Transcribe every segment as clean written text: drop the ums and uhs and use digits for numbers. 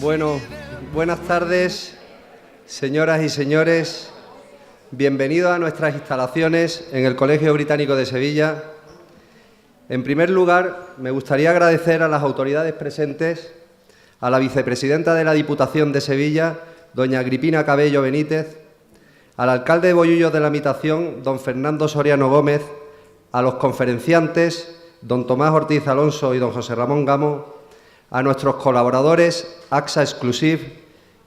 Bueno, buenas tardes, señoras y señores. Bienvenidos a nuestras instalaciones en el Colegio Británico de Sevilla. En primer lugar, me gustaría agradecer a las autoridades presentes, a la vicepresidenta de la Diputación de Sevilla, doña Agripina Cabello Benítez, al alcalde de Bollullos de la Mitación, don Fernando Soriano Gómez, a los conferenciantes, don Tomás Ortiz Alonso y don José Ramón Gamo, a nuestros colaboradores AXA Exclusive,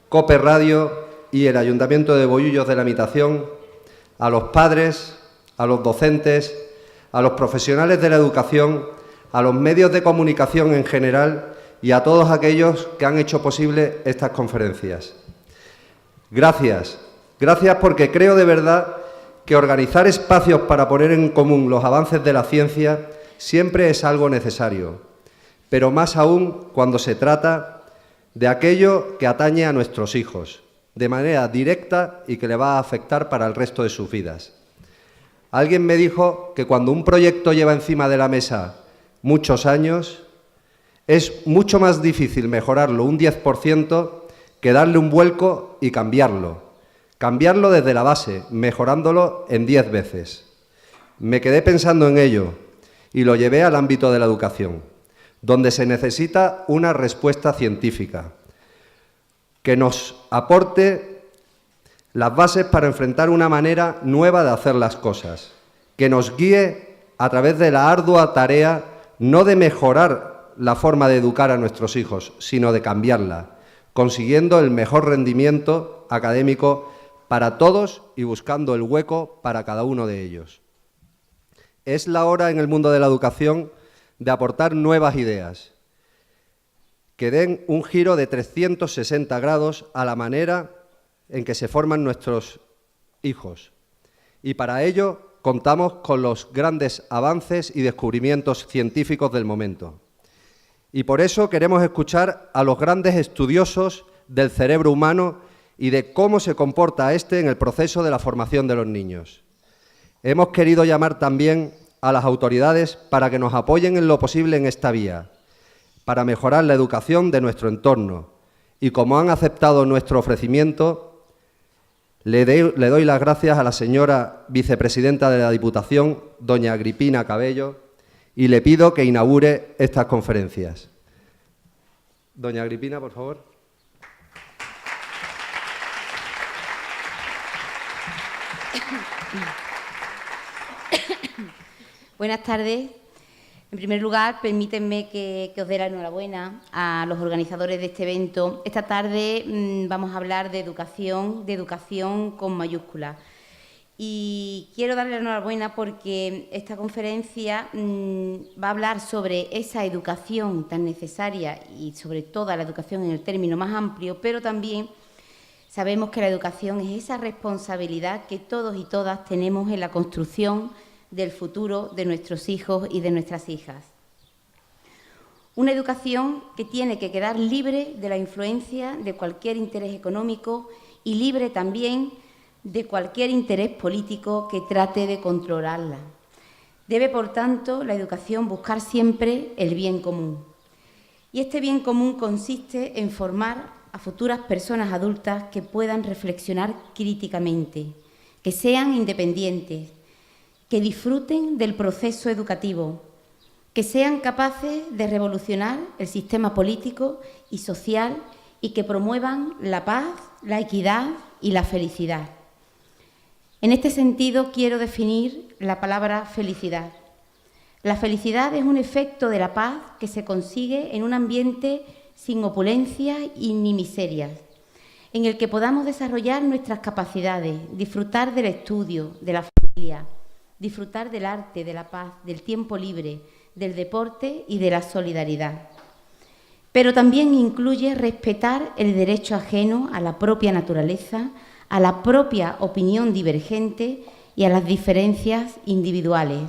COPE Radio y el Ayuntamiento de Bollullos de la Mitación, a los padres, a los docentes, a los profesionales de la educación, a los medios de comunicación en general y a todos aquellos que han hecho posible estas conferencias. Gracias. Gracias porque creo de verdad que organizar espacios para poner en común los avances de la ciencia siempre es algo necesario, pero más aún cuando se trata de aquello que atañe a nuestros hijos, de manera directa y que le va a afectar para el resto de sus vidas. Alguien me dijo que cuando un proyecto lleva encima de la mesa muchos años, es mucho más difícil mejorarlo un 10% que darle un vuelco y cambiarlo. Cambiarlo desde la base, mejorándolo en 10 veces. Me quedé pensando en ello y lo llevé al ámbito de la educación, donde se necesita una respuesta científica que nos aporte las bases para enfrentar una manera nueva de hacer las cosas, que nos guíe a través de la ardua tarea no de mejorar la forma de educar a nuestros hijos, sino de cambiarla, consiguiendo el mejor rendimiento académico para todos y buscando el hueco para cada uno de ellos. Es la hora en el mundo de la educación de aportar nuevas ideas, que den un giro de 360 grados a la manera en que se forman nuestros hijos. Y para ello contamos con los grandes avances y descubrimientos científicos del momento. Y por eso queremos escuchar a los grandes estudiosos del cerebro humano y de cómo se comporta éste en el proceso de la formación de los niños. Hemos querido llamar también a las autoridades para que nos apoyen en lo posible en esta vía, para mejorar la educación de nuestro entorno. Y como han aceptado nuestro ofrecimiento, le doy las gracias a la señora vicepresidenta de la Diputación, doña Agripina Cabello, y le pido que inaugure estas conferencias. Doña Agripina, por favor. Buenas tardes. En primer lugar, permítanme que os dé la enhorabuena a los organizadores de este evento. Esta tarde vamos a hablar de educación con mayúsculas. Y quiero darle la enhorabuena porque esta conferencia va a hablar sobre esa educación tan necesaria y sobre toda la educación en el término más amplio, pero también sabemos que la educación es esa responsabilidad que todos y todas tenemos en la construcción del futuro de nuestros hijos y de nuestras hijas. Una educación que tiene que quedar libre de la influencia de cualquier interés económico y libre también de cualquier interés político que trate de controlarla. Debe, por tanto, la educación buscar siempre el bien común. Y este bien común consiste en formar a futuras personas adultas que puedan reflexionar críticamente, que sean independientes, que disfruten del proceso educativo, que sean capaces de revolucionar el sistema político y social y que promuevan la paz, la equidad y la felicidad. En este sentido, quiero definir la palabra felicidad. La felicidad es un efecto de la paz que se consigue en un ambiente sin opulencias y ni miserias, en el que podamos desarrollar nuestras capacidades, disfrutar del estudio, de la familia, disfrutar del arte, de la paz, del tiempo libre, del deporte y de la solidaridad. Pero también incluye respetar el derecho ajeno a la propia naturaleza, a la propia opinión divergente y a las diferencias individuales.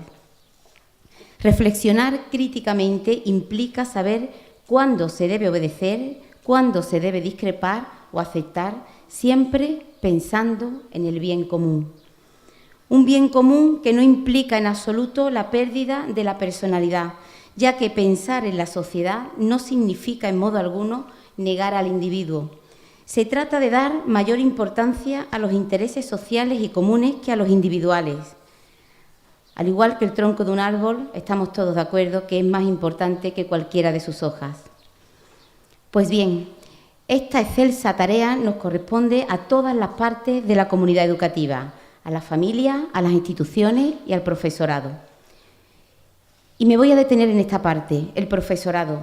Reflexionar críticamente implica saber cuándo se debe obedecer, cuándo se debe discrepar o aceptar, siempre pensando en el bien común. Un bien común que no implica en absoluto la pérdida de la personalidad, ya que pensar en la sociedad no significa en modo alguno negar al individuo. Se trata de dar mayor importancia a los intereses sociales y comunes que a los individuales. Al igual que el tronco de un árbol, estamos todos de acuerdo que es más importante que cualquiera de sus hojas. Pues bien, esta excelsa tarea nos corresponde a todas las partes de la comunidad educativa, a las familias, a las instituciones y al profesorado. Y me voy a detener en esta parte, el profesorado,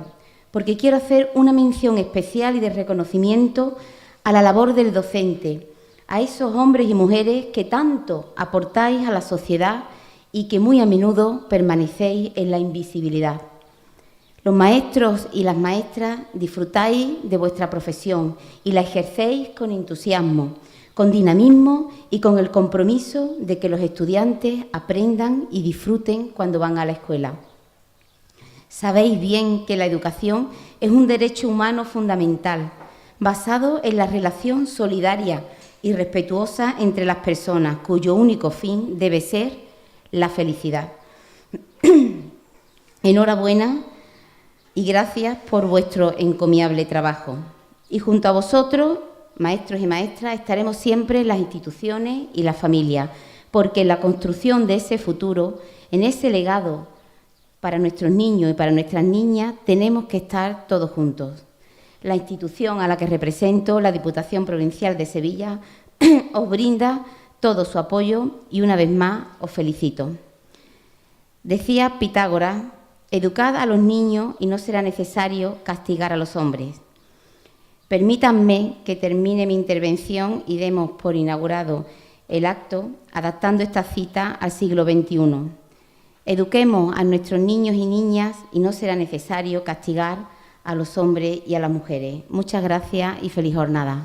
porque quiero hacer una mención especial y de reconocimiento a la labor del docente, a esos hombres y mujeres que tanto aportáis a la sociedad y que muy a menudo permanecéis en la invisibilidad. Los maestros y las maestras disfrutáis de vuestra profesión y la ejercéis con entusiasmo, con dinamismo y con el compromiso de que los estudiantes aprendan y disfruten cuando van a la escuela. Sabéis bien que la educación es un derecho humano fundamental, basado en la relación solidaria y respetuosa entre las personas, cuyo único fin debe ser la felicidad. Enhorabuena y gracias por vuestro encomiable trabajo. Y junto a vosotros, maestros y maestras, estaremos siempre las instituciones y las familias, porque en la construcción de ese futuro, en ese legado para nuestros niños y para nuestras niñas, tenemos que estar todos juntos. La institución a la que represento, la Diputación Provincial de Sevilla, os brinda todo su apoyo y una vez más os felicito. Decía Pitágoras: educad a los niños y no será necesario castigar a los hombres. Permítanme que termine mi intervención y demos por inaugurado el acto adaptando esta cita al siglo XXI. Eduquemos a nuestros niños y niñas y no será necesario castigar a los hombres y a las mujeres. Muchas gracias y feliz jornada.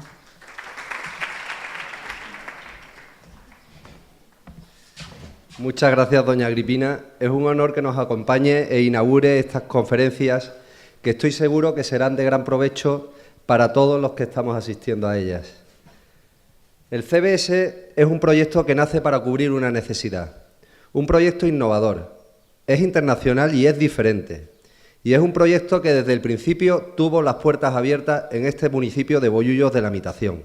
Muchas gracias, doña Agripina. Es un honor que nos acompañe e inaugure estas conferencias que estoy seguro que serán de gran provecho para todos los que estamos asistiendo a ellas. El CBS es un proyecto que nace para cubrir una necesidad, un proyecto innovador, es internacional y es diferente. Y es un proyecto que desde el principio tuvo las puertas abiertas en este municipio de Bollullos de la Mitación.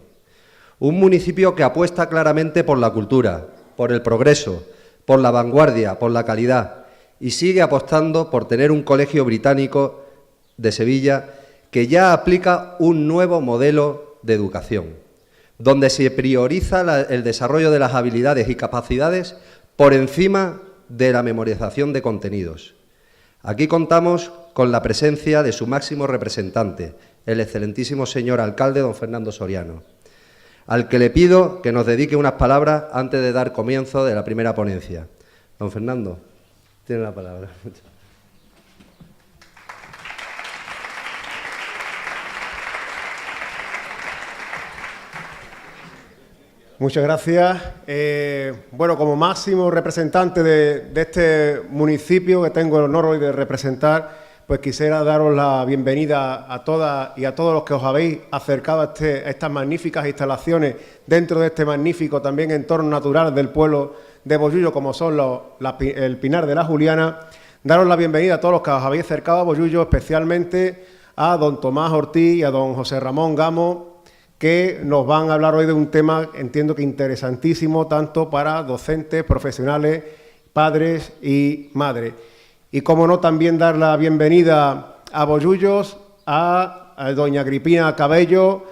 Un municipio que apuesta claramente por la cultura, por el progreso, por la vanguardia, por la calidad, y sigue apostando por tener un colegio británico de Sevilla que ya aplica un nuevo modelo de educación, donde se prioriza el desarrollo de las habilidades y capacidades por encima de la memorización de contenidos. Aquí contamos con la presencia de su máximo representante, el excelentísimo señor alcalde, don Fernando Soriano, al que le pido que nos dedique unas palabras antes de dar comienzo de la primera ponencia. Don Fernando, tiene la palabra. Muchas gracias. Bueno, como máximo representante de este municipio que tengo el honor hoy de representar, pues quisiera daros la bienvenida a todas y a todos los que os habéis acercado a estas magníficas instalaciones dentro de este magnífico también entorno natural del pueblo de Bollullos, como son el Pinar de la Juliana. Daros la bienvenida a todos los que os habéis acercado a Bollullos, especialmente a don Tomás Ortiz y a don José Ramón Gamo, que nos van a hablar hoy de un tema, entiendo que interesantísimo, tanto para docentes, profesionales, padres y madres. Y, como no, también dar la bienvenida a Bollullos a doña Agripina Cabello,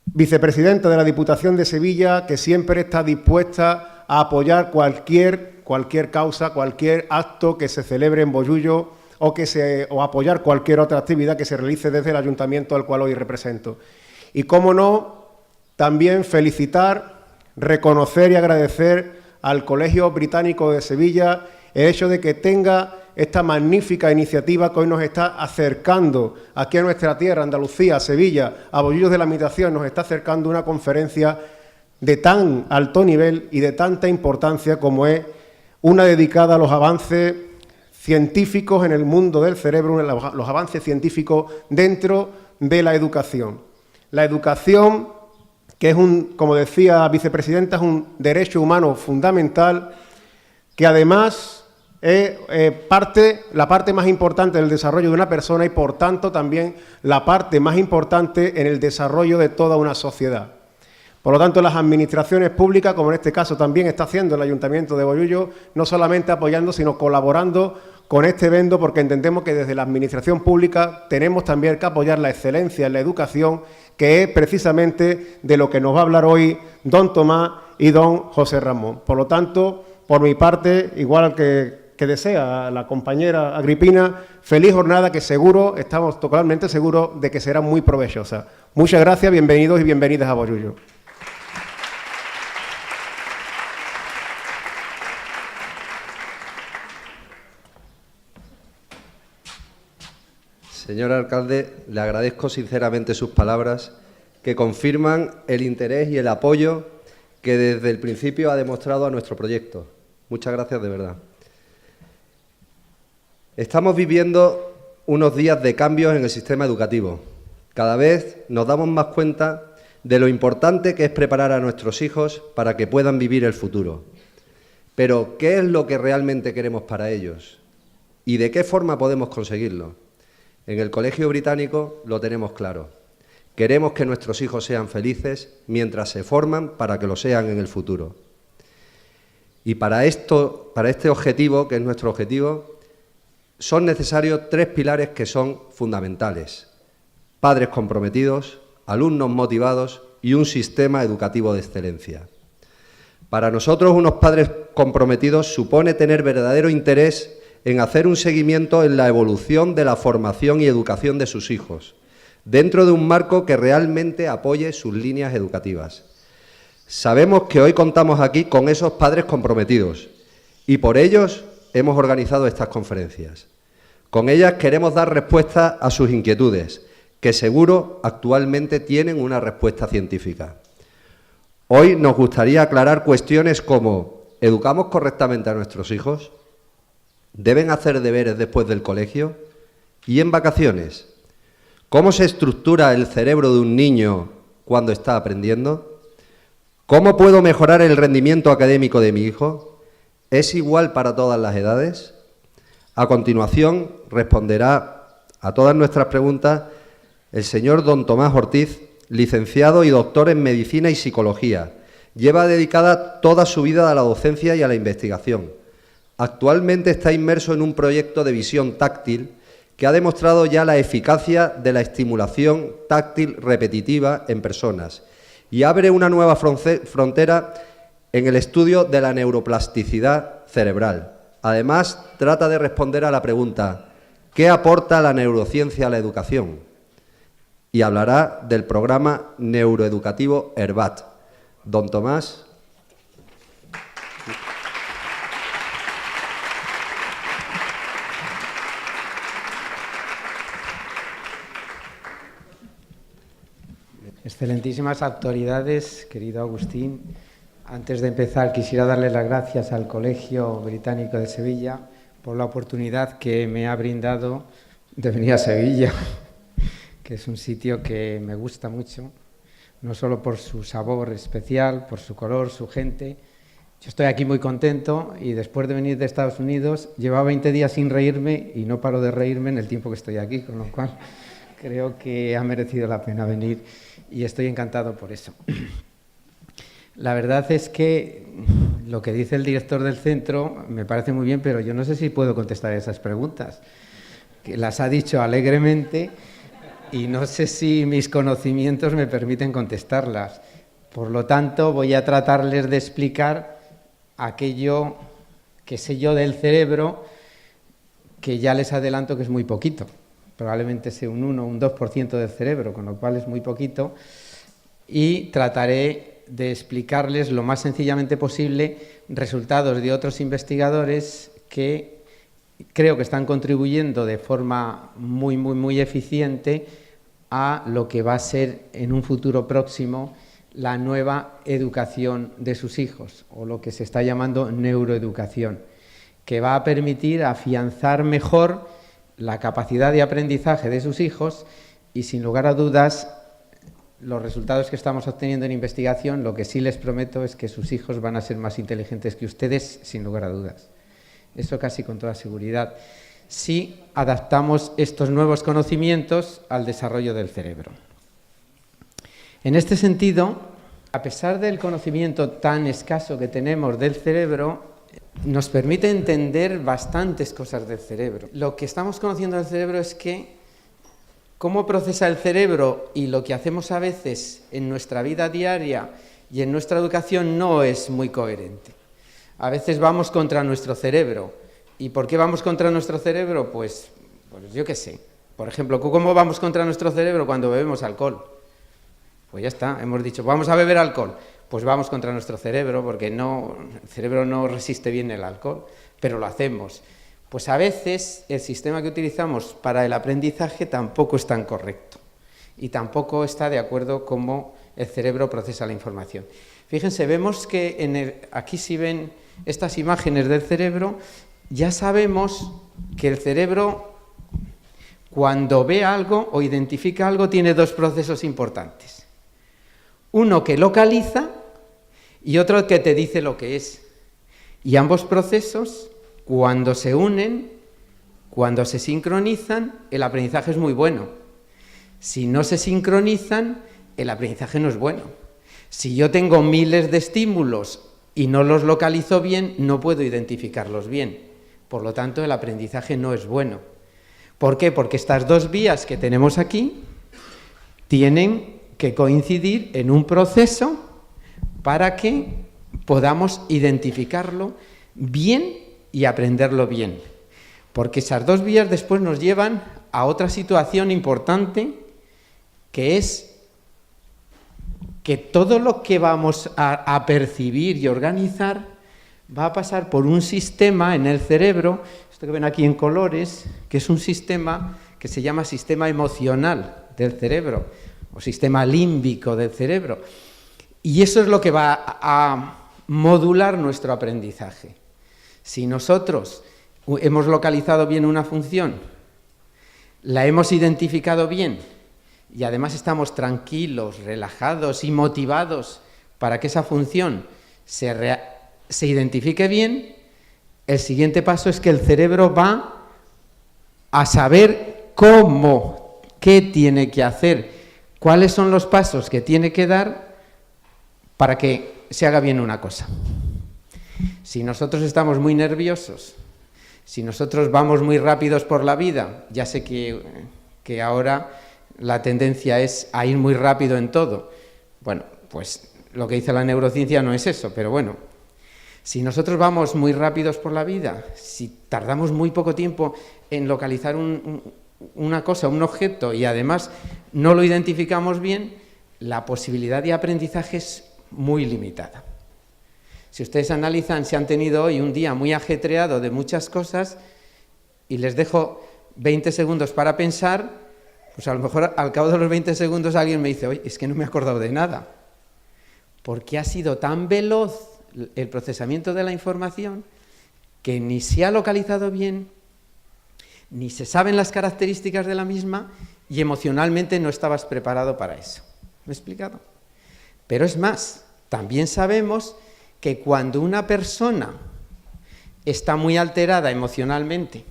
vicepresidenta de la Diputación de Sevilla, que siempre está dispuesta a apoyar cualquier causa, cualquier acto que se celebre en Bollullos o apoyar cualquier otra actividad que se realice desde el ayuntamiento al cual hoy represento. Y, cómo no, también felicitar, reconocer y agradecer al Colegio Británico de Sevilla el hecho de que tenga esta magnífica iniciativa que hoy nos está acercando aquí a nuestra tierra, Andalucía, a Sevilla, a Bollullos de la Mitación, nos está acercando una conferencia de tan alto nivel y de tanta importancia como es una dedicada a los avances científicos en el mundo del cerebro, los avances científicos dentro de la educación. La educación, que es como decía la vicepresidenta, es un derecho humano fundamental que además es la parte más importante del desarrollo de una persona y, por tanto, también la parte más importante en el desarrollo de toda una sociedad. Por lo tanto, las administraciones públicas, como en este caso también está haciendo el Ayuntamiento de Bollullo, no solamente apoyando, sino colaborando con este evento, porque entendemos que desde la administración pública tenemos también que apoyar la excelencia en la educación, que es precisamente de lo que nos va a hablar hoy don Tomás y don José Ramón. Por lo tanto, por mi parte, igual que desea la compañera Agripina, feliz jornada que seguro, estamos totalmente seguros de que será muy provechosa. Muchas gracias, bienvenidos y bienvenidas a Bollullo. Señor alcalde, le agradezco sinceramente sus palabras, que confirman el interés y el apoyo que desde el principio ha demostrado a nuestro proyecto. Muchas gracias de verdad. Estamos viviendo unos días de cambios en el sistema educativo. Cada vez nos damos más cuenta de lo importante que es preparar a nuestros hijos para que puedan vivir el futuro. Pero, ¿qué es lo que realmente queremos para ellos? ¿Y de qué forma podemos conseguirlo? En el Colegio Británico lo tenemos claro. Queremos que nuestros hijos sean felices mientras se forman para que lo sean en el futuro. Y para este objetivo, que es nuestro objetivo, son necesarios 3 pilares que son fundamentales: padres comprometidos, alumnos motivados y un sistema educativo de excelencia. Para nosotros, unos padres comprometidos supone tener verdadero interés en hacer un seguimiento en la evolución de la formación y educación de sus hijos, dentro de un marco que realmente apoye sus líneas educativas. Sabemos que hoy contamos aquí con esos padres comprometidos y por ellos hemos organizado estas conferencias. Con ellas queremos dar respuesta a sus inquietudes, que seguro actualmente tienen una respuesta científica. Hoy nos gustaría aclarar cuestiones como: ¿educamos correctamente a nuestros hijos? ¿Deben hacer deberes después del colegio? ¿Y en vacaciones? ¿Cómo se estructura el cerebro de un niño cuando está aprendiendo? ¿Cómo puedo mejorar el rendimiento académico de mi hijo? ¿Es igual para todas las edades? A continuación, responderá a todas nuestras preguntas el señor don Tomás Ortiz, licenciado y doctor en Medicina y Psicología. Lleva dedicada toda su vida a la docencia y a la investigación. Actualmente está inmerso en un proyecto de visión táctil que ha demostrado ya la eficacia de la estimulación táctil repetitiva en personas y abre una nueva frontera en el estudio de la neuroplasticidad cerebral. Además, trata de responder a la pregunta: ¿qué aporta la neurociencia a la educación? Y hablará del programa neuroeducativo ERBAT. Don Tomás. Excelentísimas autoridades, querido Agustín, antes de empezar quisiera darle las gracias al Colegio Británico de Sevilla por la oportunidad que me ha brindado de venir a Sevilla, que es un sitio que me gusta mucho, no solo por su sabor especial, por su color, su gente. Yo estoy aquí muy contento y después de venir de Estados Unidos llevaba 20 días sin reírme y no paro de reírme en el tiempo que estoy aquí, con lo cual creo que ha merecido la pena venir y estoy encantado por eso. La verdad es que lo que dice el director del centro me parece muy bien, pero yo no sé si puedo contestar esas preguntas, que las ha dicho alegremente y no sé si mis conocimientos me permiten contestarlas. Por lo tanto, voy a tratarles de explicar aquello que sé yo del cerebro, que ya les adelanto que es muy poquito. Probablemente sea un 1 o un 2% del cerebro, con lo cual es muy poquito, y trataré de explicarles lo más sencillamente posible resultados de otros investigadores que creo que están contribuyendo de forma muy eficiente a lo que va a ser en un futuro próximo la nueva educación de sus hijos, o lo que se está llamando neuroeducación, que va a permitir afianzar mejor la capacidad de aprendizaje de sus hijos y, sin lugar a dudas, los resultados que estamos obteniendo en investigación, lo que sí les prometo es que sus hijos van a ser más inteligentes que ustedes, sin lugar a dudas. eso casi con toda seguridad, si adaptamos estos nuevos conocimientos al desarrollo del cerebro. En este sentido, a pesar del conocimiento tan escaso que tenemos del cerebro, nos permite entender bastantes cosas del cerebro. Lo que estamos conociendo del cerebro es que cómo procesa el cerebro y lo que hacemos a veces en nuestra vida diaria y en nuestra educación no es muy coherente. A veces vamos contra nuestro cerebro. ¿Y por qué vamos contra nuestro cerebro? Pues yo qué sé. Por ejemplo, ¿cómo vamos contra nuestro cerebro cuando bebemos alcohol? Pues ya está, hemos dicho, vamos a beber alcohol. Pues vamos contra nuestro cerebro porque el cerebro no resiste bien el alcohol, pero lo hacemos. Pues a veces el sistema que utilizamos para el aprendizaje tampoco es tan correcto y tampoco está de acuerdo cómo el cerebro procesa la información. Fíjense, vemos que aquí si ven estas imágenes del cerebro, ya sabemos que el cerebro cuando ve algo o identifica algo tiene dos procesos importantes. Uno que localiza y otro que te dice lo que es. Y ambos procesos, cuando se unen, cuando se sincronizan, el aprendizaje es muy bueno. Si no se sincronizan, el aprendizaje no es bueno. Si yo tengo miles de estímulos y no los localizo bien, no puedo identificarlos bien. Por lo tanto, el aprendizaje no es bueno. ¿Por qué? Porque estas dos vías que tenemos aquí tienen que coincidir en un proceso para que podamos identificarlo bien y aprenderlo bien. Porque esas dos vías después nos llevan a otra situación importante, que es que todo lo que vamos a percibir y organizar va a pasar por un sistema en el cerebro, esto que ven aquí en colores, que es un sistema que se llama sistema emocional del cerebro, o sistema límbico del cerebro. Y eso es lo que va a modular nuestro aprendizaje. Si nosotros hemos localizado bien una función, la hemos identificado bien y además estamos tranquilos, relajados y motivados para que esa función se identifique bien, el siguiente paso es que el cerebro va a saber cómo, qué tiene que hacer, cuáles son los pasos que tiene que dar para que se haga bien una cosa. Si nosotros estamos muy nerviosos, si nosotros vamos muy rápidos por la vida, ya sé que ahora la tendencia es a ir muy rápido en todo. Bueno, pues lo que dice la neurociencia no es eso, pero bueno, si nosotros vamos muy rápidos por la vida, si tardamos muy poco tiempo en localizar una cosa, un objeto, y además no lo identificamos bien, la posibilidad de aprendizaje es muy limitada. Si ustedes analizan si han tenido hoy un día muy ajetreado de muchas cosas y les dejo 20 segundos para pensar, pues a lo mejor al cabo de los 20 segundos alguien me dice, oye, es que no me he acordado de nada, porque ha sido tan veloz el procesamiento de la información que ni se ha localizado bien, ni se saben las características de la misma y emocionalmente no estabas preparado para eso. ¿Me he explicado? Pero es más, también sabemos que cuando una persona está muy alterada emocionalmente,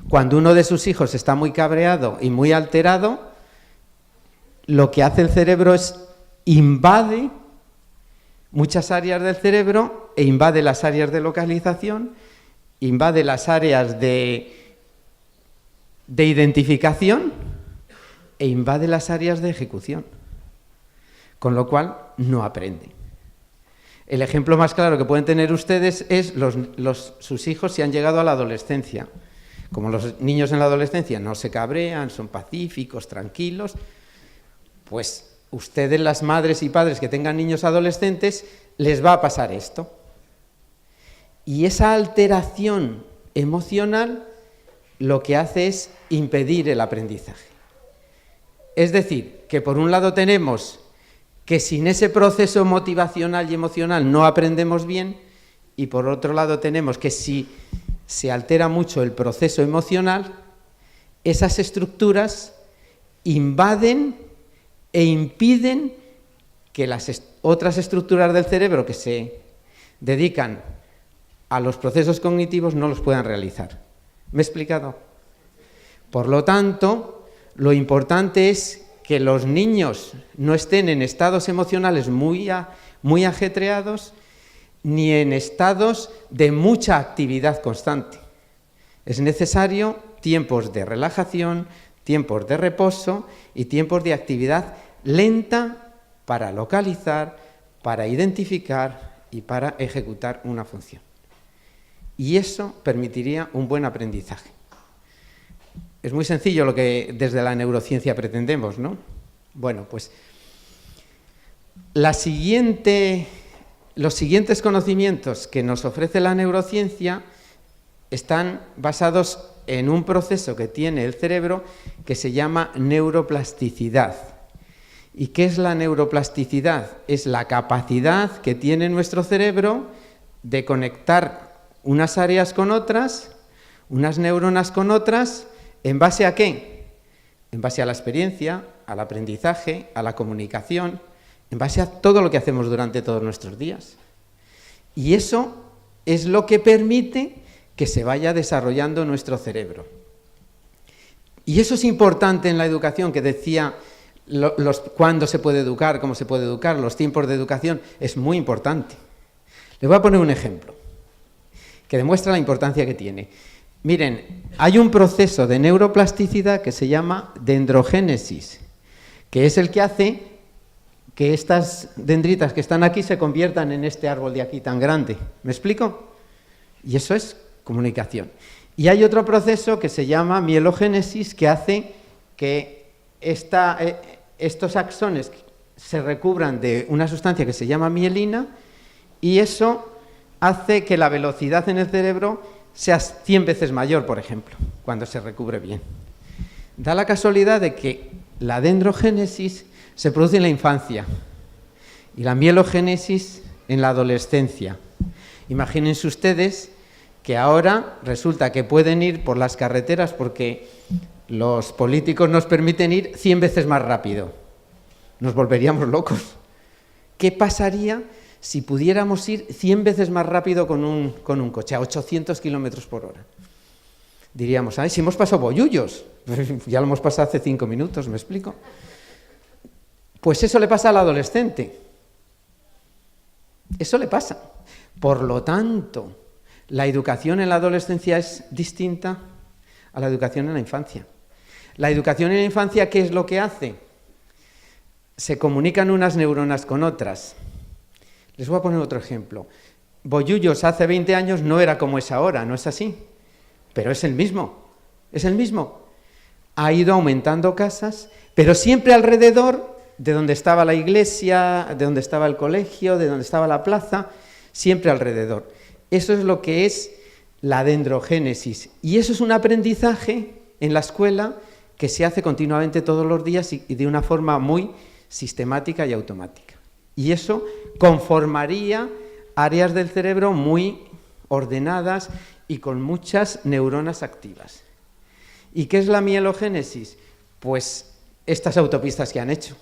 cuando uno de sus hijos está muy cabreado y muy alterado, lo que hace el cerebro es invade muchas áreas del cerebro e invade las áreas de localización, invade las áreas de identificación e invade las áreas de ejecución, con lo cual no aprende. El ejemplo más claro que pueden tener ustedes es sus hijos si han llegado a la adolescencia. Como los niños en la adolescencia no se cabrean, son pacíficos, tranquilos, pues ustedes, las madres y padres que tengan niños adolescentes, les va a pasar esto. Y esa alteración emocional lo que hace es impedir el aprendizaje. Es decir, que por un lado tenemos que sin ese proceso motivacional y emocional no aprendemos bien, y por otro lado tenemos que si se altera mucho el proceso emocional, esas estructuras invaden e impiden que las otras estructuras del cerebro que se dedican a los procesos cognitivos no los puedan realizar. ¿Me he explicado? Por lo tanto, lo importante es que los niños no estén en estados emocionales muy ajetreados ni en estados de mucha actividad constante. Es necesario tiempos de relajación, tiempos de reposo y tiempos de actividad lenta para localizar, para identificar y para ejecutar una función. Y eso permitiría un buen aprendizaje. Es muy sencillo lo que desde la neurociencia pretendemos, ¿no? Bueno, pues los siguientes conocimientos que nos ofrece la neurociencia están basados en un proceso que tiene el cerebro que se llama neuroplasticidad. ¿Y qué es la neuroplasticidad? Es la capacidad que tiene nuestro cerebro de conectar unas áreas con otras, unas neuronas con otras, ¿en base a qué? En base a la experiencia, al aprendizaje, a la comunicación, en base a todo lo que hacemos durante todos nuestros días. Y eso es lo que permite que se vaya desarrollando nuestro cerebro. Y eso es importante en la educación, que decía cuándo se puede educar, cómo se puede educar, los tiempos de educación, es muy importante. Les voy a poner un ejemplo que demuestra la importancia que tiene. Miren, hay un proceso de neuroplasticidad que se llama dendrogénesis, que es el que hace que estas dendritas que están aquí se conviertan en este árbol de aquí tan grande. ¿Me explico? Y eso es comunicación. Y hay otro proceso que se llama mielogénesis, que hace que estos axones se recubran de una sustancia que se llama mielina, y eso hace que la velocidad en el cerebro sea 100 veces mayor, por ejemplo, cuando se recubre bien. Da la casualidad de que la dendrogénesis se produce en la infancia y la mielogénesis en la adolescencia. Imagínense ustedes que ahora resulta que pueden ir por las carreteras porque los políticos nos permiten ir 100 veces más rápido. Nos volveríamos locos. ¿Qué pasaría si pudiéramos ir 100 veces más rápido con un coche, a 800 kilómetros por hora? Diríamos, ay, si hemos pasado bollullos. Ya lo hemos pasado hace 5 minutos, ¿me explico? Pues eso le pasa al adolescente. Eso le pasa. Por lo tanto, la educación en la adolescencia es distinta a la educación en la infancia. La educación en la infancia, ¿qué es lo que hace? Se comunican unas neuronas con otras. Les voy a poner otro ejemplo. Bollullos hace 20 años no era como es ahora, ¿no es así? Pero es el mismo, es el mismo. Ha ido aumentando casas, pero siempre alrededor de donde estaba la iglesia, de donde estaba el colegio, de donde estaba la plaza, siempre alrededor. Eso es lo que es la dendrogénesis. Y eso es un aprendizaje en la escuela que se hace continuamente todos los días y de una forma muy sistemática y automática. Y eso conformaría áreas del cerebro muy ordenadas y con muchas neuronas activas. ¿Y qué es la mielogénesis? Pues estas autopistas que han hecho.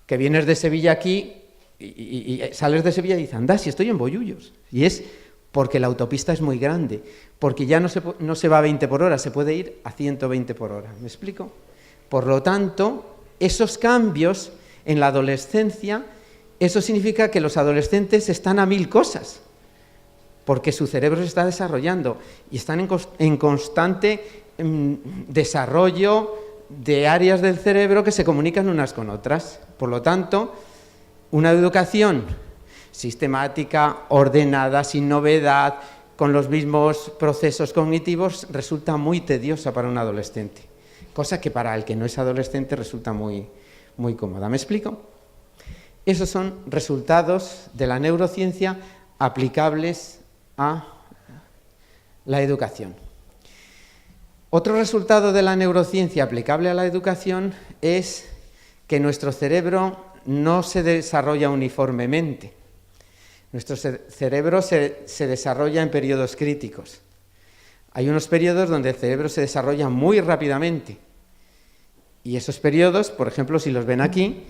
Que vienes de Sevilla aquí y sales de Sevilla y dices, anda, si estoy en Bollullos. Y es porque la autopista es muy grande, porque ya no se va a 20 por hora, se puede ir a 120 por hora. ¿Me explico? Por lo tanto, esos cambios en la adolescencia, eso significa que los adolescentes están a 1000 cosas, porque su cerebro se está desarrollando y están en constante desarrollo de áreas del cerebro que se comunican unas con otras. Por lo tanto, una educación sistemática, ordenada, sin novedad, con los mismos procesos cognitivos, resulta muy tediosa para un adolescente, cosa que para el que no es adolescente resulta muy, muy cómoda. ¿Me explico? Esos son resultados de la neurociencia aplicables a la educación. Otro resultado de la neurociencia aplicable a la educación es que nuestro cerebro no se desarrolla uniformemente. Nuestro cerebro se desarrolla en periodos críticos. Hay unos periodos donde el cerebro se desarrolla muy rápidamente. Y esos periodos, por ejemplo, si los ven aquí,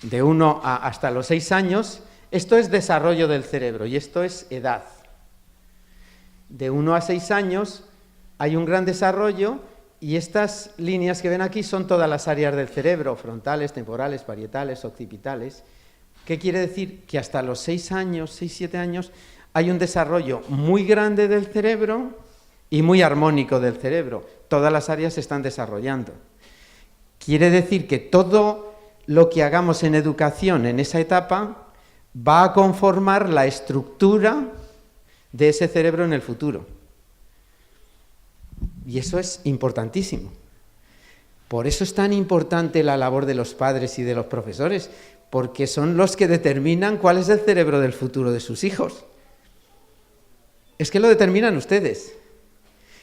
de 1 hasta los 6 años, esto es desarrollo del cerebro y esto es edad. de 1 a 6 años hay un gran desarrollo y estas líneas que ven aquí son todas las áreas del cerebro, frontales, temporales, parietales, occipitales. ¿Qué quiere decir? Que hasta los 6 años, 6-7 años, hay un desarrollo muy grande del cerebro y muy armónico del cerebro. Todas las áreas se están desarrollando. Quiere decir que todo lo que hagamos en educación en esa etapa va a conformar la estructura de ese cerebro en el futuro. Y eso es importantísimo. Por eso es tan importante la labor de los padres y de los profesores, porque son los que determinan cuál es el cerebro del futuro de sus hijos. Es que lo determinan ustedes.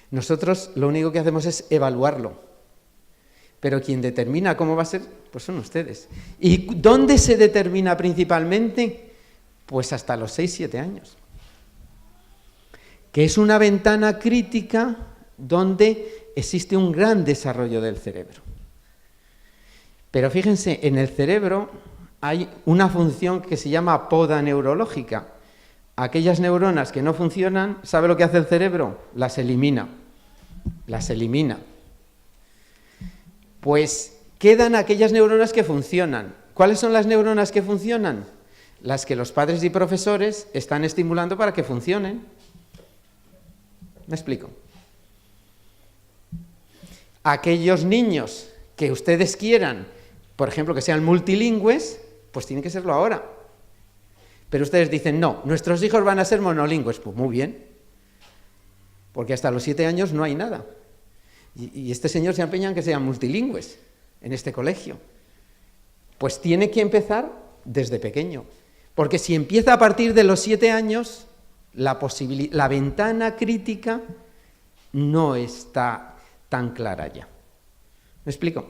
Nosotros lo único que hacemos es evaluarlo. Pero quien determina cómo va a ser, pues son ustedes. ¿Y dónde se determina principalmente? Pues hasta los 6-7 años. Que es una ventana crítica donde existe un gran desarrollo del cerebro. Pero fíjense, en el cerebro hay una función que se llama poda neurológica. Aquellas neuronas que no funcionan, ¿sabe lo que hace el cerebro? Las elimina. Las elimina. Pues quedan aquellas neuronas que funcionan. ¿Cuáles son las neuronas que funcionan? Las que los padres y profesores están estimulando para que funcionen. ¿Me explico? Aquellos niños que ustedes quieran, por ejemplo, que sean multilingües, pues tienen que serlo ahora. Pero ustedes dicen, no, nuestros hijos van a ser monolingües. Pues muy bien, porque hasta los 7 años no hay nada. Y este señor se empeña en que sean multilingües en este colegio. Pues tiene que empezar desde pequeño. Porque si empieza a partir de los 7 años, la ventana crítica no está tan clara ya. ¿Me explico?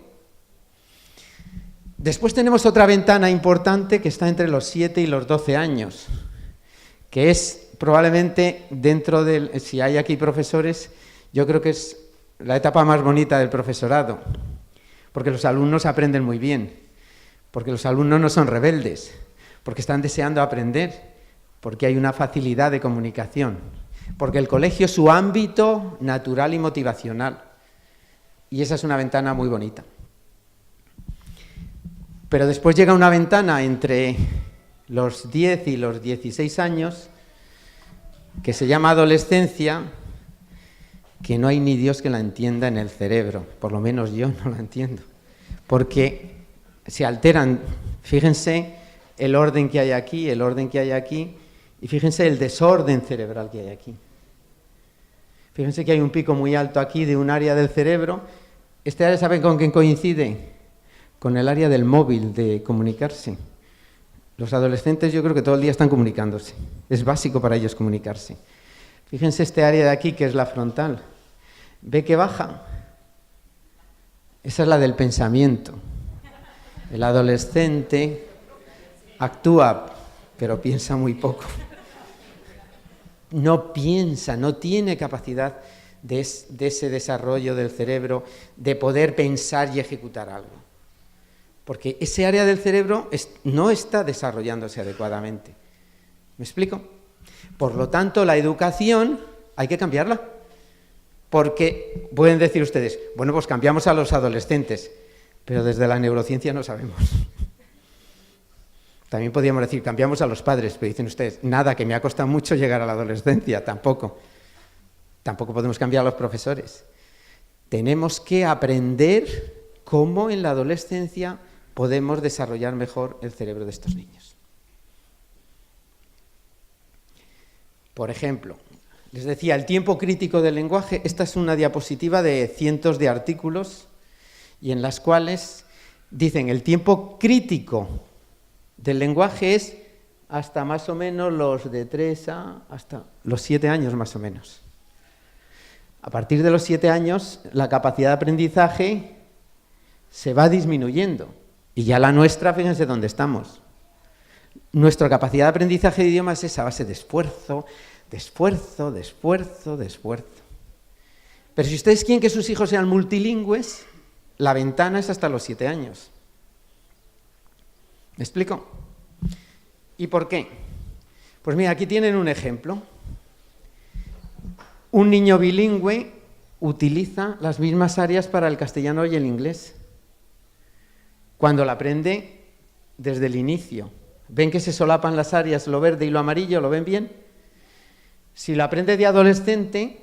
Después tenemos otra ventana importante que está entre los 7 y los 12 años, que es probablemente dentro del, si hay aquí profesores, yo creo que es la etapa más bonita del profesorado, porque los alumnos aprenden muy bien, porque los alumnos no son rebeldes, porque están deseando aprender, porque hay una facilidad de comunicación, porque el colegio es su ámbito natural y motivacional, y esa es una ventana muy bonita. Pero después llega una ventana entre los 10 y los 16 años, que se llama adolescencia, que no hay ni Dios que la entienda en el cerebro, por lo menos yo no la entiendo, porque se alteran, fíjense el orden que hay aquí, el orden que hay aquí, y fíjense el desorden cerebral que hay aquí. Fíjense que hay un pico muy alto aquí de un área del cerebro. Este área, ¿saben con quién coincide? Con el área del móvil, de comunicarse. Los adolescentes yo creo que todo el día están comunicándose. Es básico para ellos comunicarse. Fíjense este área de aquí, que es la frontal. ¿Ve que baja? Esa es la del pensamiento. El adolescente actúa, pero piensa muy poco. No piensa, no tiene capacidad de ese desarrollo del cerebro, de poder pensar y ejecutar algo. Porque ese área del cerebro no está desarrollándose adecuadamente. ¿Me explico? Por lo tanto, la educación hay que cambiarla. Porque pueden decir ustedes, bueno, pues cambiamos a los adolescentes, pero desde la neurociencia no sabemos. También podríamos decir, cambiamos a los padres, pero dicen ustedes, nada, que me ha costado mucho llegar a la adolescencia, tampoco. Tampoco podemos cambiar a los profesores. Tenemos que aprender cómo en la adolescencia podemos desarrollar mejor el cerebro de estos niños. Por ejemplo, les decía, el tiempo crítico del lenguaje. Esta es una diapositiva de cientos de artículos y en las cuales dicen el tiempo crítico del lenguaje es hasta más o menos los de 3 hasta los 7 años más o menos. A partir de los 7 años la capacidad de aprendizaje se va disminuyendo. Y ya la nuestra, fíjense dónde estamos. Nuestra capacidad de aprendizaje de idiomas es a base de esfuerzo, de esfuerzo, de esfuerzo, de esfuerzo. Pero si ustedes quieren que sus hijos sean multilingües, la ventana es hasta los 7 años. ¿Me explico? ¿Y por qué? Pues mira, aquí tienen un ejemplo. Un niño bilingüe utiliza las mismas áreas para el castellano y el inglés. Cuando lo aprende desde el inicio. ¿Ven que se solapan las áreas, lo verde y lo amarillo? ¿Lo ven bien? Si lo aprende de adolescente,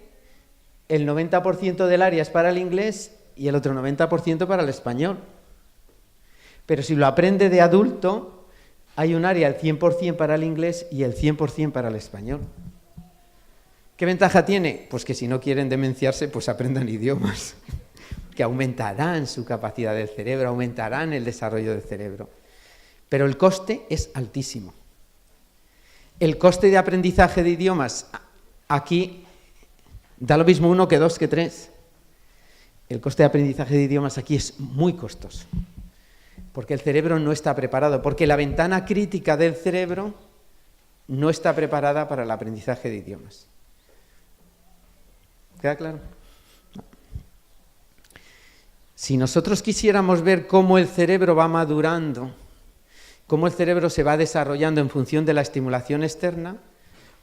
el 90% del área es para el inglés y el otro 90% para el español. Pero si lo aprende de adulto, hay un área al 100% para el inglés y el 100% para el español. ¿Qué ventaja tiene? Pues que si no quieren demenciarse, pues aprendan idiomas, que aumentarán su capacidad del cerebro, aumentarán el desarrollo del cerebro. Pero el coste es altísimo. El coste de aprendizaje de idiomas aquí da lo mismo 1 que 2 que 3. El coste de aprendizaje de idiomas aquí es muy costoso, porque el cerebro no está preparado, porque la ventana crítica del cerebro no está preparada para el aprendizaje de idiomas. ¿Queda claro? No. Si nosotros quisiéramos ver cómo el cerebro va madurando, cómo el cerebro se va desarrollando en función de la estimulación externa,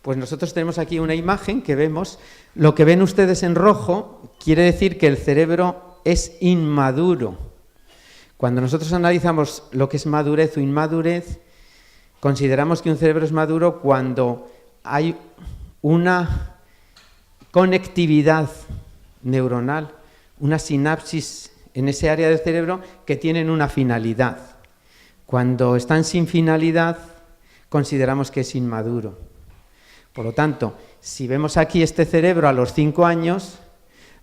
pues nosotros tenemos aquí una imagen que vemos. Lo que ven ustedes en rojo quiere decir que el cerebro es inmaduro. Cuando nosotros analizamos lo que es madurez o inmadurez, consideramos que un cerebro es maduro cuando hay una conectividad neuronal, una sinapsis en ese área del cerebro que tienen una finalidad. Cuando están sin finalidad, consideramos que es inmaduro. Por lo tanto, si vemos aquí este cerebro a los 5 años,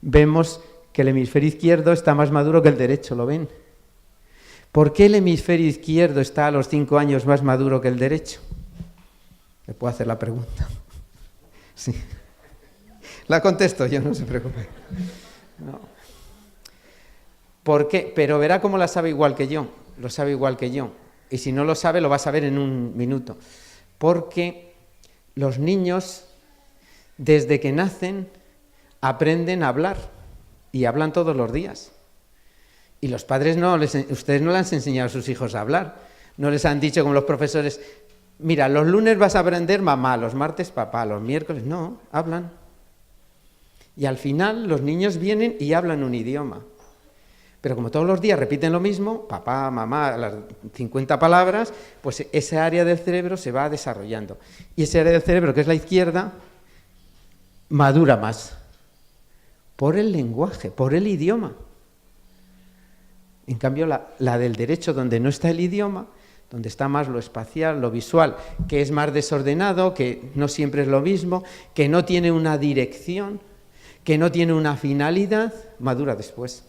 vemos que el hemisferio izquierdo está más maduro que el derecho, ¿lo ven? ¿Por qué el hemisferio izquierdo está a los 5 años más maduro que el derecho? ¿Le puedo hacer la pregunta? Sí. La contesto yo, no se preocupe. No. ¿Por qué? Pero verá cómo la sabe igual que yo. Lo sabe igual que yo. Y si no lo sabe, lo va a saber en un minuto. Porque los niños, desde que nacen, aprenden a hablar. Y hablan todos los días. Y los padres ustedes no les han enseñado a sus hijos a hablar. No les han dicho como los profesores, mira, los lunes vas a aprender mamá, los martes papá, los miércoles no, hablan. Y al final los niños vienen y hablan un idioma. Pero como todos los días repiten lo mismo, papá, mamá, las 50 palabras, pues esa área del cerebro se va desarrollando. Y esa área del cerebro, que es la izquierda, madura más. Por el lenguaje, por el idioma. En cambio, la del derecho, donde no está el idioma, donde está más lo espacial, lo visual, que es más desordenado, que no siempre es lo mismo, que no tiene una dirección, que no tiene una finalidad, madura después.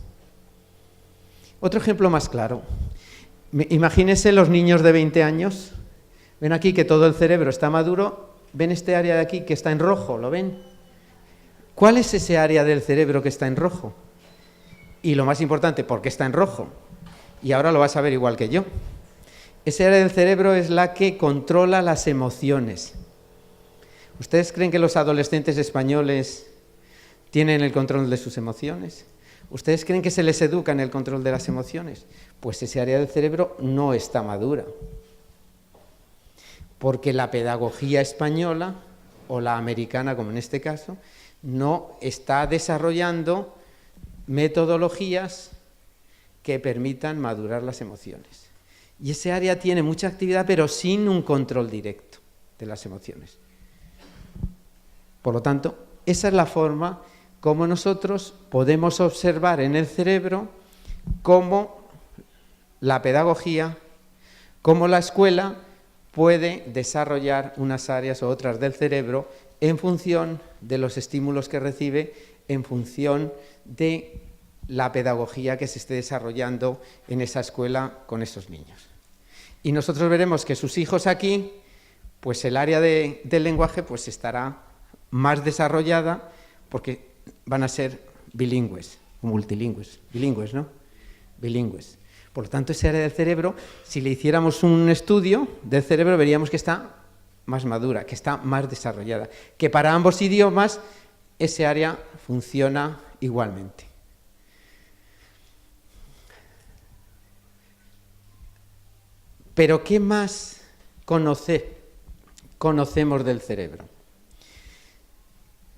Otro ejemplo más claro. Imagínense los niños de 20 años. Ven aquí que todo el cerebro está maduro. ¿Ven este área de aquí que está en rojo? ¿Lo ven? ¿Cuál es ese área del cerebro que está en rojo? Y lo más importante, ¿por qué está en rojo? Y ahora lo vas a ver igual que yo. Esa área del cerebro es la que controla las emociones. ¿Ustedes creen que los adolescentes españoles tienen el control de sus emociones? ¿Ustedes creen que se les educa en el control de las emociones? Pues ese área del cerebro no está madura. Porque la pedagogía española, o la americana como en este caso, no está desarrollando metodologías que permitan madurar las emociones. Y ese área tiene mucha actividad, pero sin un control directo de las emociones. Por lo tanto, esa es la forma como nosotros podemos observar en el cerebro cómo la pedagogía, cómo la escuela puede desarrollar unas áreas u otras del cerebro en función de los estímulos que recibe, en función de la pedagogía que se esté desarrollando en esa escuela con esos niños. Y nosotros veremos que sus hijos aquí, pues el área del lenguaje pues estará más desarrollada porque van a ser bilingües, multilingües, bilingües, ¿no? Bilingües. Por lo tanto, esa área del cerebro, si le hiciéramos un estudio del cerebro, veríamos que está más madura, que está más desarrollada, que para ambos idiomas ese área funciona igualmente. Pero ¿qué más conocemos del cerebro?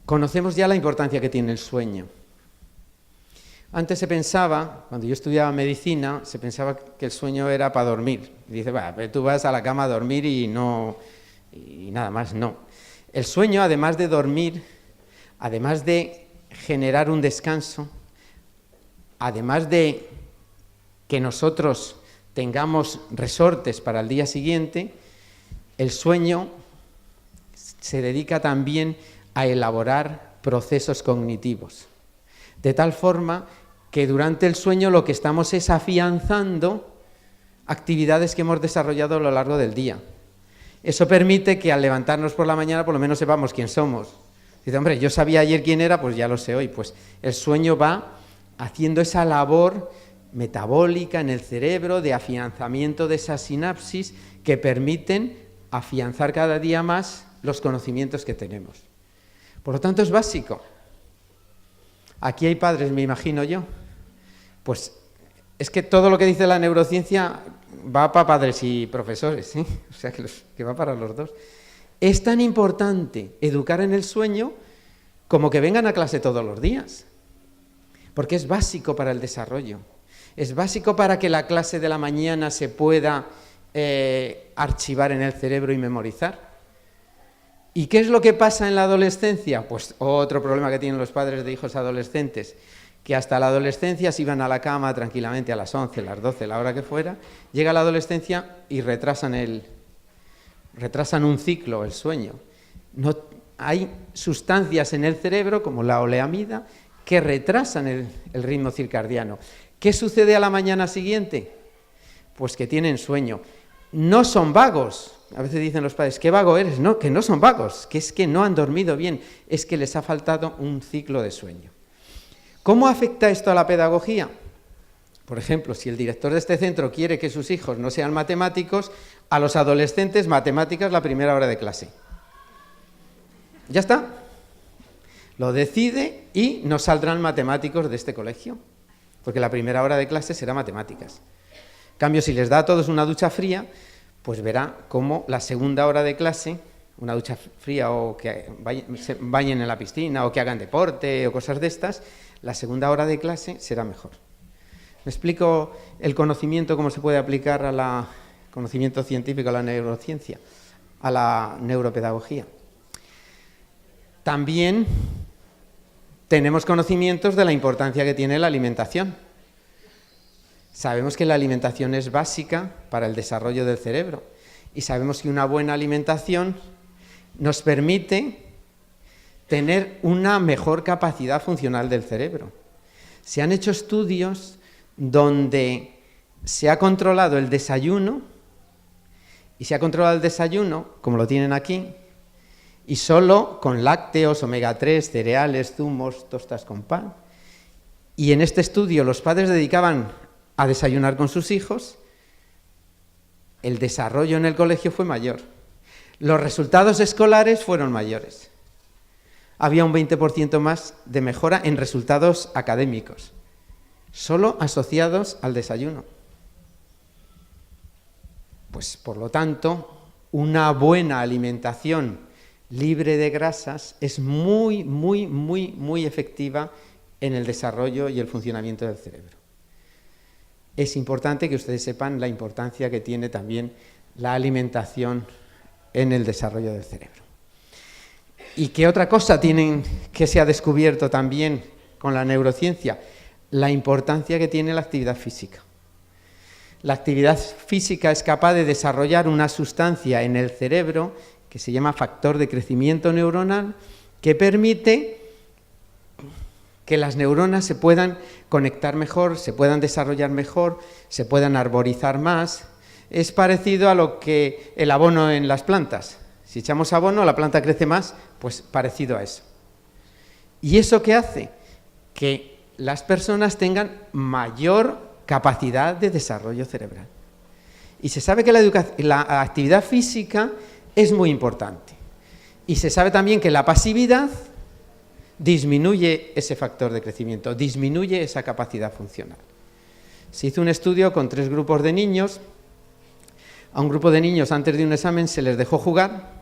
conocemos ya la importancia que tiene el sueño. Antes se pensaba, cuando yo estudiaba medicina, se pensaba que el sueño era para dormir. Y dice, tú vas a la cama a dormir y nada más, no. El sueño, además de dormir, además de generar un descanso, además de que nosotros tengamos resortes para el día siguiente, el sueño se dedica también a elaborar procesos cognitivos. De tal forma que durante el sueño lo que estamos es afianzando actividades que hemos desarrollado a lo largo del día. Eso permite que al levantarnos por la mañana por lo menos sepamos quién somos. Dice, hombre, yo sabía ayer quién era, pues ya lo sé hoy. Pues el sueño va haciendo esa labor metabólica en el cerebro de afianzamiento de esas sinapsis que permiten afianzar cada día más los conocimientos que tenemos. Por lo tanto, es básico. Aquí hay padres, me imagino yo. Pues es que todo lo que dice la neurociencia va para padres y profesores, ¿sí? O sea, que va para los dos. Es tan importante educar en el sueño como que vengan a clase todos los días, porque es básico para el desarrollo. Es básico para que la clase de la mañana se pueda archivar en el cerebro y memorizar. ¿Y qué es lo que pasa en la adolescencia? Pues otro problema que tienen los padres de hijos adolescentes, que hasta la adolescencia se iban a la cama tranquilamente a las 11, las 12, la hora que fuera, llega la adolescencia y retrasan un ciclo, el sueño. No, hay sustancias en el cerebro, como la oleamida, que retrasan el ritmo circadiano. ¿Qué sucede a la mañana siguiente? Pues que tienen sueño. No son vagos. A veces dicen los padres, ¿qué vago eres? No, que no son vagos, que es que no han dormido bien, es que les ha faltado un ciclo de sueño. ¿Cómo afecta esto a la pedagogía? Por ejemplo, si el director de este centro quiere que sus hijos no sean matemáticos, a los adolescentes matemáticas la primera hora de clase. Ya está. Lo decide y no saldrán matemáticos de este colegio, porque la primera hora de clase será matemáticas. En cambio, si les da a todos una ducha fría, pues verá cómo la segunda hora de clase, una ducha fría o que se bañen en la piscina o que hagan deporte o cosas de estas, la segunda hora de clase será mejor. ¿Me explico el conocimiento, cómo se puede aplicar al conocimiento científico, a la neurociencia, a la neuropedagogía? También tenemos conocimientos de la importancia que tiene la alimentación. Sabemos que la alimentación es básica para el desarrollo del cerebro y sabemos que una buena alimentación nos permite tener una mejor capacidad funcional del cerebro. Se han hecho estudios donde se ha controlado el desayuno y se ha controlado el desayuno, como lo tienen aquí, y solo con lácteos, omega 3, cereales, zumos, tostas con pan. Y en este estudio los padres dedicaban a desayunar con sus hijos, el desarrollo en el colegio fue mayor. Los resultados escolares fueron mayores. Había un 20% más de mejora en resultados académicos, solo asociados al desayuno. Pues, por lo tanto, una buena alimentación libre de grasas es muy, muy, muy, muy efectiva en el desarrollo y el funcionamiento del cerebro. Es importante que ustedes sepan la importancia que tiene también la alimentación en el desarrollo del cerebro. ¿Y qué otra cosa tienen que se ha descubierto también con la neurociencia? La importancia que tiene la actividad física. La actividad física es capaz de desarrollar una sustancia en el cerebro que se llama factor de crecimiento neuronal, que permite que las neuronas se puedan conectar mejor, se puedan desarrollar mejor, se puedan arborizar más. Es parecido a lo que el abono en las plantas. Si echamos abono, la planta crece más, pues parecido a eso. ¿Y eso qué hace? Que las personas tengan mayor capacidad de desarrollo cerebral. Y se sabe que la actividad física es muy importante. Y se sabe también que la pasividad disminuye ese factor de crecimiento, disminuye esa capacidad funcional. Se hizo un estudio con 3 grupos de niños. A un grupo de niños antes de un examen se les dejó jugar,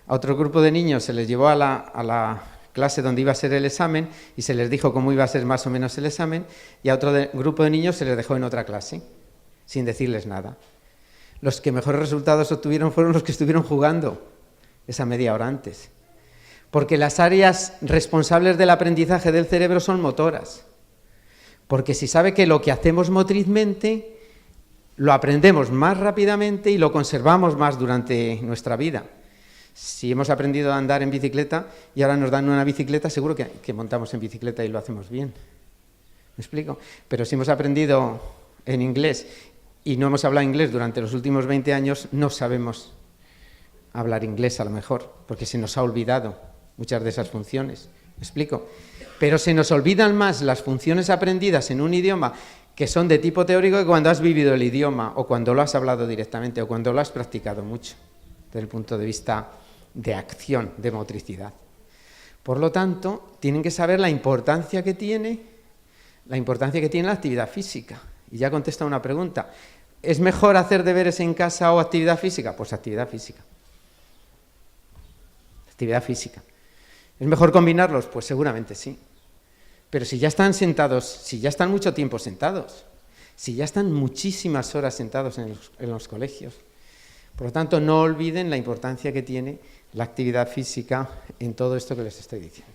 a otro grupo de niños se les llevó a la clase donde iba a ser el examen y se les dijo cómo iba a ser más o menos el examen, y a otro grupo de niños se les dejó en otra clase, sin decirles nada. Los que mejores resultados obtuvieron fueron los que estuvieron jugando esa media hora antes. Porque las áreas responsables del aprendizaje del cerebro son motoras. Porque si sabe que lo que hacemos motrizmente lo aprendemos más rápidamente y lo conservamos más durante nuestra vida. Si hemos aprendido a andar en bicicleta y ahora nos dan una bicicleta, seguro que montamos en bicicleta y lo hacemos bien. ¿Me explico? Pero si hemos aprendido en inglés y no hemos hablado inglés durante los últimos 20 años, no sabemos hablar inglés a lo mejor, porque se nos ha olvidado muchas de esas funciones. ¿Me explico? Pero se nos olvidan más las funciones aprendidas en un idioma que son de tipo teórico que cuando has vivido el idioma o cuando lo has hablado directamente o cuando lo has practicado mucho, desde el punto de vista de acción, de motricidad. Por lo tanto, tienen que saber la importancia que tiene la actividad física. Y ya contesta una pregunta. ¿Es mejor hacer deberes en casa o actividad física? Pues actividad física. Actividad física. ¿Es mejor combinarlos? Pues seguramente sí. Pero si ya están sentados, si ya están mucho tiempo sentados, si ya están muchísimas horas sentados en los colegios. Por lo tanto, no olviden la importancia que tiene la actividad física en todo esto que les estoy diciendo.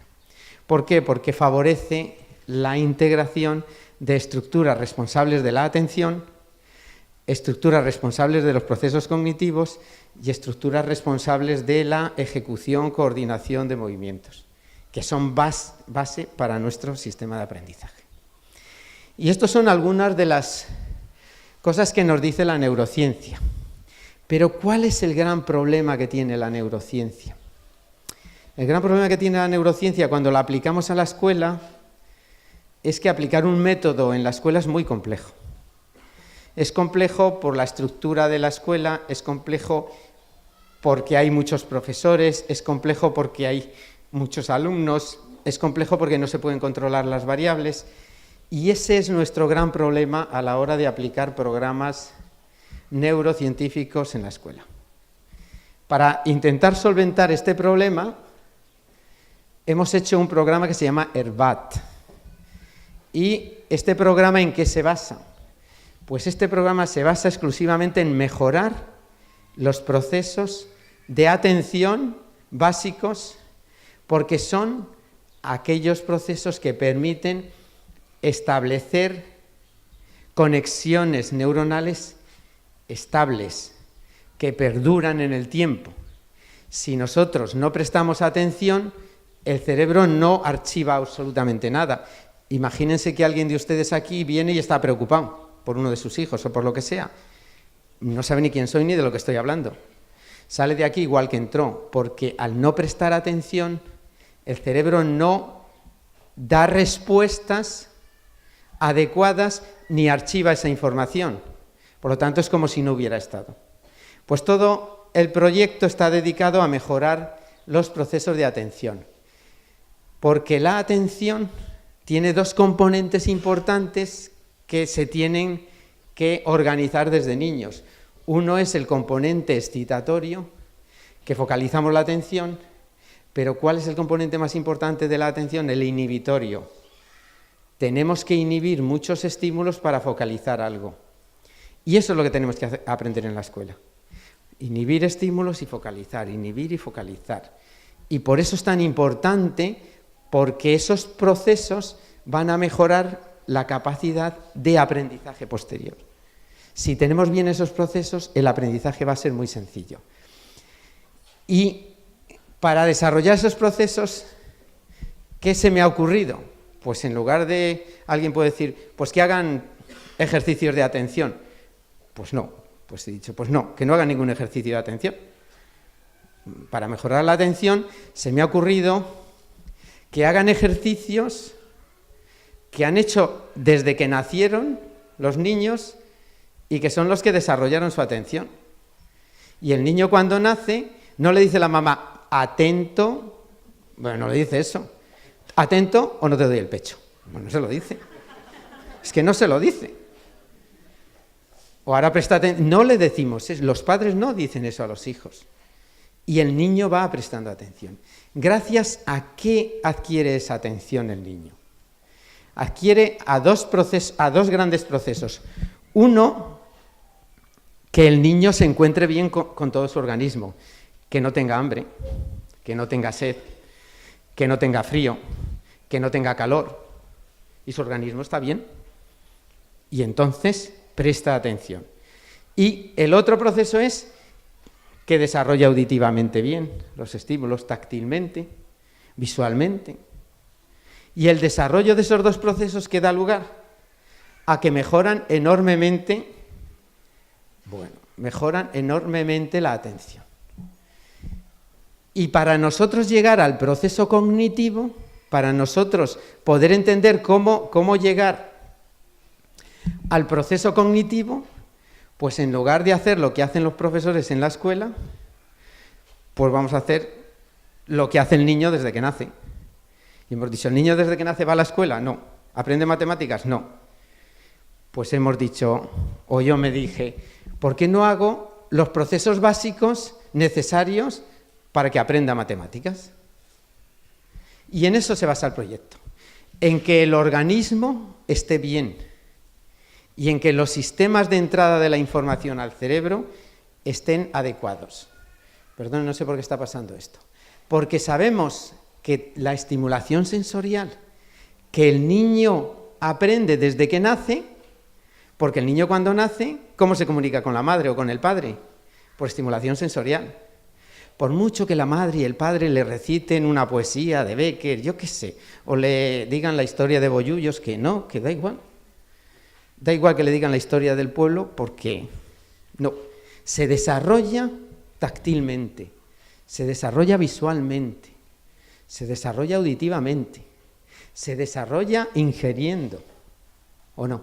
¿Por qué? Porque favorece la integración de estructuras responsables de la atención, estructuras responsables de los procesos cognitivos y estructuras responsables de la ejecución, coordinación de movimientos, que son base para nuestro sistema de aprendizaje. Y estas son algunas de las cosas que nos dice la neurociencia. Pero ¿cuál es el gran problema que tiene la neurociencia? El gran problema que tiene la neurociencia cuando la aplicamos a la escuela es que aplicar un método en la escuela es muy complejo. Es complejo por la estructura de la escuela, es complejo porque hay muchos profesores, es complejo porque hay muchos alumnos, es complejo porque no se pueden controlar las variables, y ese es nuestro gran problema a la hora de aplicar programas neurocientíficos en la escuela. Para intentar solventar este problema, hemos hecho un programa que se llama ERBAT. ¿Y este programa en qué se basa? Pues este programa se basa exclusivamente en mejorar los procesos de atención básicos, porque son aquellos procesos que permiten establecer conexiones neuronales estables, que perduran en el tiempo. Si nosotros no prestamos atención, el cerebro no archiva absolutamente nada. Imagínense que alguien de ustedes aquí viene y está preocupado por uno de sus hijos o por lo que sea. No sabe ni quién soy ni de lo que estoy hablando. Sale de aquí igual que entró, porque al no prestar atención, el cerebro no da respuestas adecuadas ni archiva esa información. Por lo tanto, es como si no hubiera estado. Pues todo el proyecto está dedicado a mejorar los procesos de atención, porque la atención tiene dos componentes importantes que se tienen que organizar desde niños. Uno es el componente excitatorio, que focalizamos la atención, pero ¿cuál es el componente más importante de la atención? El inhibitorio. Tenemos que inhibir muchos estímulos para focalizar algo. Y eso es lo que tenemos que aprender en la escuela. Inhibir estímulos y focalizar, inhibir y focalizar. Y por eso es tan importante, porque esos procesos van a mejorar la capacidad de aprendizaje posterior. Si tenemos bien esos procesos, el aprendizaje va a ser muy sencillo. Y para desarrollar esos procesos, ¿qué se me ha ocurrido? Pues en lugar de, alguien puede decir, pues que hagan ejercicios de atención. Pues no, pues he dicho, pues no, que no hagan ningún ejercicio de atención. Para mejorar la atención, se me ha ocurrido que hagan ejercicios que han hecho desde que nacieron los niños y que son los que desarrollaron su atención. Y el niño cuando nace, no le dice la mamá, atento, bueno, no le dice eso, atento o no te doy el pecho. Bueno, no se lo dice. Es que no se lo dice. O ahora presta atención, no le decimos eso, los padres no dicen eso a los hijos. Y el niño va prestando atención. ¿Gracias a qué adquiere esa atención el niño? Adquiere a dos grandes procesos. Uno, que el niño se encuentre bien con todo su organismo, que no tenga hambre, que no tenga sed, que no tenga frío, que no tenga calor, y su organismo está bien. Y entonces presta atención. Y el otro proceso es que desarrolla auditivamente bien los estímulos, táctilmente, visualmente. Y el desarrollo de esos dos procesos que da lugar a que mejoran enormemente la atención. Y para nosotros llegar al proceso cognitivo, para nosotros poder entender cómo llegar al proceso cognitivo, pues en lugar de hacer lo que hacen los profesores en la escuela, pues vamos a hacer lo que hace el niño desde que nace. Y hemos dicho, ¿el niño desde que nace va a la escuela? No. ¿Aprende matemáticas? No. Pues hemos dicho, o yo me dije, ¿por qué no hago los procesos básicos necesarios para que aprenda matemáticas? Y en eso se basa el proyecto, en que el organismo esté bien y en que los sistemas de entrada de la información al cerebro estén adecuados. Perdón, no sé por qué está pasando esto. Porque sabemos que la estimulación sensorial que el niño aprende desde que nace, porque el niño cuando nace, ¿cómo se comunica con la madre o con el padre? Por estimulación sensorial. Por mucho que la madre y el padre le reciten una poesía de Becker, yo qué sé, o le digan la historia de Bollullos, que no, que da igual. Da igual que le digan la historia del pueblo, porque no, se desarrolla táctilmente, se desarrolla visualmente, se desarrolla auditivamente, se desarrolla ingiriendo, ¿o no?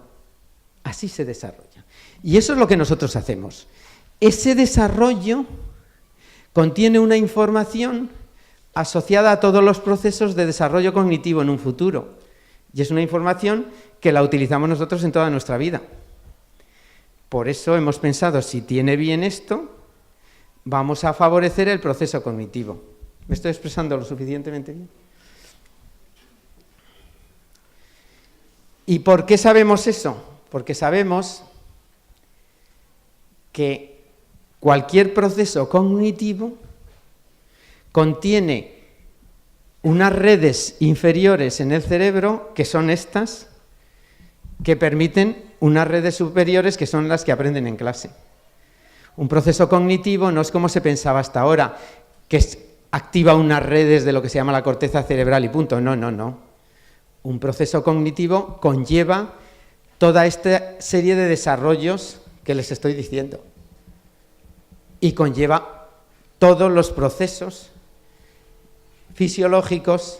Así se desarrolla. Y eso es lo que nosotros hacemos. Ese desarrollo contiene una información asociada a todos los procesos de desarrollo cognitivo en un futuro. Y es una información que la utilizamos nosotros en toda nuestra vida. Por eso hemos pensado, si tiene bien esto, vamos a favorecer el proceso cognitivo. ¿Me estoy expresando lo suficientemente bien? ¿Y por qué sabemos eso? Porque sabemos que cualquier proceso cognitivo contiene unas redes inferiores en el cerebro, que son estas, que permiten unas redes superiores, que son las que aprenden en clase. Un proceso cognitivo no es como se pensaba hasta ahora, que activa unas redes de lo que se llama la corteza cerebral y punto. No, no, no. Un proceso cognitivo conlleva toda esta serie de desarrollos que les estoy diciendo. Y conlleva todos los procesos fisiológicos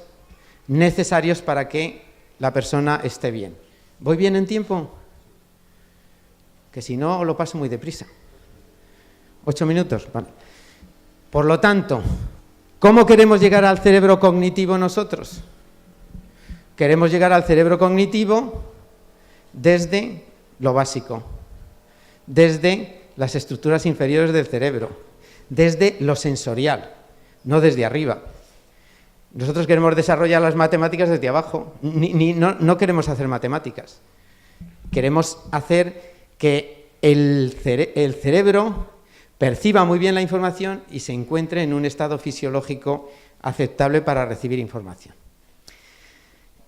necesarios para que la persona esté bien. ¿Voy bien en tiempo? Que si no, lo paso muy deprisa. 8 minutos, vale. Por lo tanto, ¿cómo queremos llegar al cerebro cognitivo nosotros? Queremos llegar al cerebro cognitivo desde lo básico, desde las estructuras inferiores del cerebro, desde lo sensorial, no desde arriba. Nosotros queremos desarrollar las matemáticas desde abajo, no queremos hacer matemáticas. Queremos hacer que el cerebro perciba muy bien la información y se encuentre en un estado fisiológico aceptable para recibir información.